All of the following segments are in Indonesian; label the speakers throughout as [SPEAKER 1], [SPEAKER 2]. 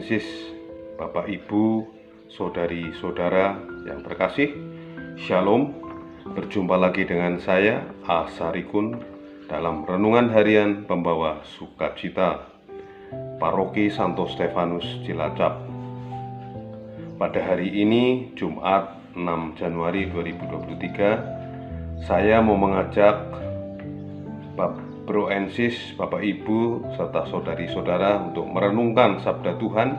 [SPEAKER 1] Ensis, Bapak Ibu, saudari-saudara yang terkasih, Shalom. Berjumpa lagi dengan saya, Asarikun, dalam Renungan Harian Pembawa Sukacita, Paroki Santo Stefanus Cilacap. Pada hari ini, Jumat 6 Januari 2023, saya mau mengajak Bro Ensis, Bapak Ibu, serta saudari-saudara untuk merenungkan sabda Tuhan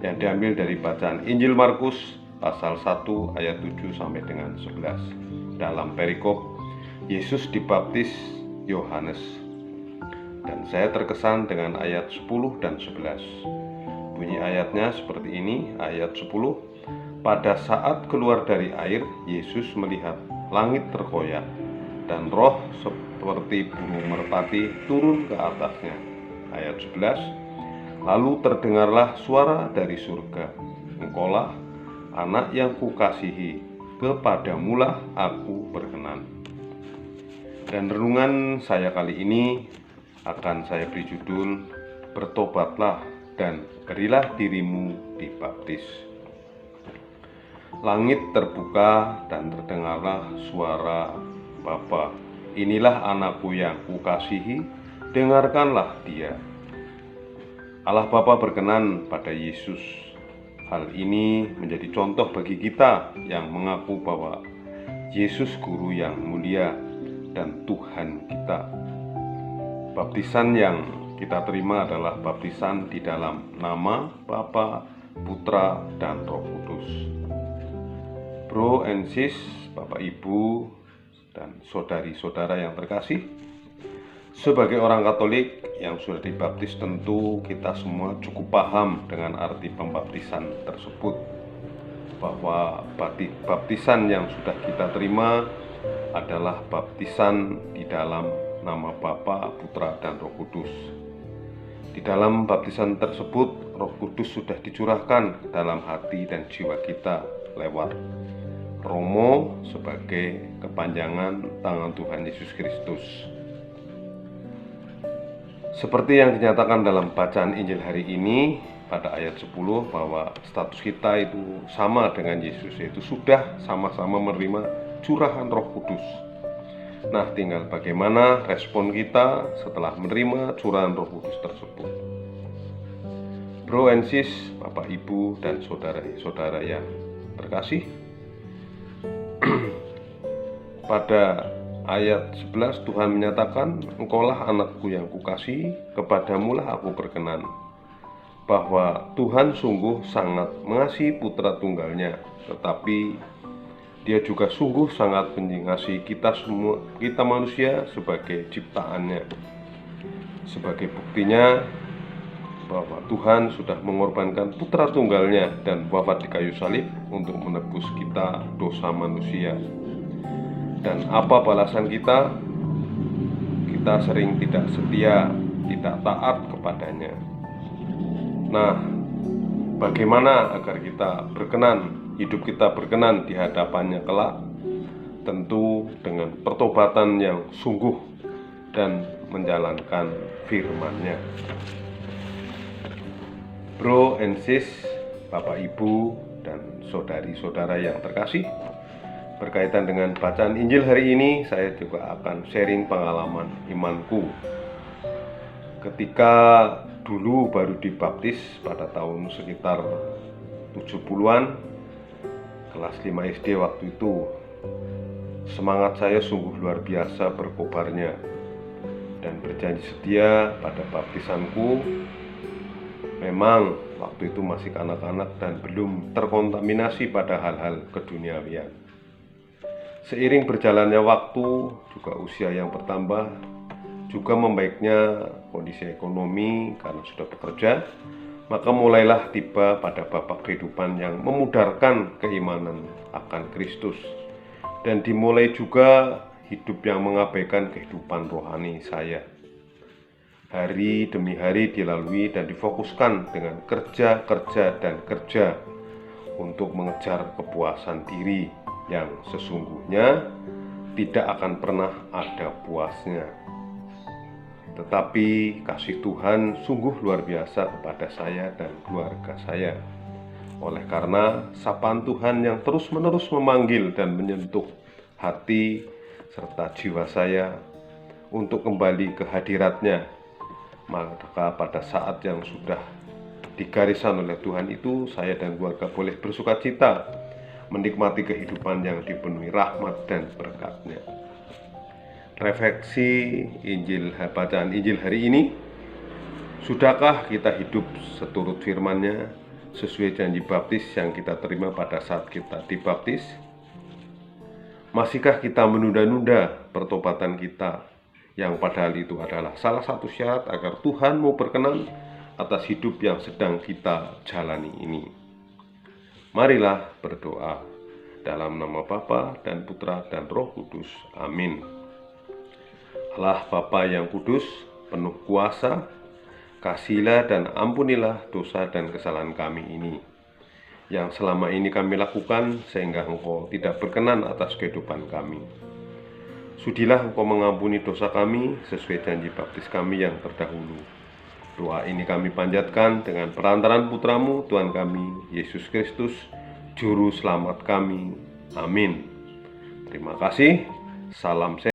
[SPEAKER 1] yang diambil dari bacaan Injil Markus pasal 1 ayat 7 sampai dengan 11. Dalam perikop Yesus dibaptis Yohanes. Dan saya terkesan dengan ayat 10 dan 11. Bunyi ayatnya seperti ini, ayat 10. Pada saat keluar dari air, Yesus melihat langit terkoyak dan roh seperti burung merpati turun ke atasnya. Ayat 11. Lalu terdengarlah suara dari surga, Engkaulah anak yang kukasihi, kepadamulah aku berkenan. Dan renungan saya kali ini akan saya beri judul, Bertobatlah dan berilah dirimu dibaptis. Langit terbuka dan terdengarlah suara Bapa, inilah anakku yang kukasihi, dengarkanlah dia. Allah Bapa berkenan pada Yesus. Hal ini menjadi contoh bagi kita yang mengaku bahwa Yesus Guru yang mulia dan Tuhan kita. Baptisan yang kita terima adalah baptisan di dalam nama Bapa, Putra, dan Roh Kudus. Bro Ensis, Bapak Ibu, dan saudari-saudara yang terkasih, sebagai orang Katolik yang sudah dibaptis, tentu kita semua cukup paham dengan arti pembaptisan tersebut, bahwa baptisan yang sudah kita terima adalah baptisan di dalam nama Bapa, Putra, dan Roh Kudus. Di dalam baptisan tersebut, Roh Kudus sudah dicurahkan dalam hati dan jiwa kita lewat Romo sebagai kepanjangan tangan Tuhan Yesus Kristus. Seperti yang dinyatakan dalam bacaan Injil hari ini pada ayat 10, bahwa status kita itu sama dengan Yesus, yaitu sudah sama-sama menerima curahan Roh Kudus. Nah, tinggal bagaimana respon kita setelah menerima curahan Roh Kudus tersebut. Bro Ensis, Bapak Ibu, dan saudara-saudara yang terkasih, pada ayat 11 Tuhan menyatakan, Engkaulah anakku yang kukasihi, kepadamulah aku berkenan. Bahwa Tuhan sungguh sangat mengasihi putra tunggalnya, tetapi Dia juga sungguh sangat mengasihi kita semua, kita manusia sebagai ciptaannya. Sebagai buktinya bahwa Tuhan sudah mengorbankan putra tunggalnya dan wafat di kayu salib untuk menebus kita dosa manusia. Dan apa balasan kita? Kita sering tidak setia, tidak taat kepadanya. Nah, bagaimana agar kita berkenan, hidup kita berkenan di hadapannya kelak? Tentu dengan pertobatan yang sungguh dan menjalankan firman-Nya. Bro Ensis, Bapak Ibu, dan saudari-saudara yang terkasih, berkaitan dengan bacaan Injil hari ini, saya juga akan sharing pengalaman imanku. Ketika dulu baru dibaptis pada tahun sekitar 70-an, kelas 5 SD waktu itu, semangat saya sungguh luar biasa berkobarnya dan berjanji setia pada baptisanku. Memang waktu itu masih kanak-kanak dan belum terkontaminasi pada hal-hal keduniawian. Seiring berjalannya waktu, juga usia yang bertambah, juga membaiknya kondisi ekonomi karena sudah bekerja, maka mulailah tiba pada babak kehidupan yang memudarkan keimanan akan Kristus, dan dimulai juga hidup yang mengabaikan kehidupan rohani saya. Hari demi hari dilalui dan difokuskan dengan kerja untuk mengejar kepuasan diri yang sesungguhnya tidak akan pernah ada puasnya. Tetapi kasih Tuhan sungguh luar biasa kepada saya dan keluarga saya. Oleh karena sapaan Tuhan yang terus-menerus memanggil dan menyentuh hati serta jiwa saya untuk kembali ke hadirat-Nya, maka pada saat yang sudah digariskan oleh Tuhan itu, saya dan keluarga boleh bersuka cita menikmati kehidupan yang dipenuhi rahmat dan berkat-Nya. Refleksi bacaan Injil hari ini, sudahkah kita hidup seturut firman-Nya sesuai janji baptis yang kita terima pada saat kita dibaptis? Masihkah kita menunda-nunda pertobatan kita, yang padahal itu adalah salah satu syarat agar Tuhan mau berkenan atas hidup yang sedang kita jalani ini? Marilah berdoa. Dalam nama Bapa dan Putra dan Roh Kudus. Amin. Allah Bapa yang kudus, penuh kuasa, kasihilah dan ampunilah dosa dan kesalahan kami ini, yang selama ini kami lakukan sehingga Engkau tidak berkenan atas kehidupan kami. Sudilah Engkau mengampuni dosa kami sesuai janji baptis kami yang terdahulu. Doa ini kami panjatkan dengan perantaran Putra-Mu, Tuhan kami, Yesus Kristus, Juru Selamat kami. Amin. Terima kasih. Salam sehat.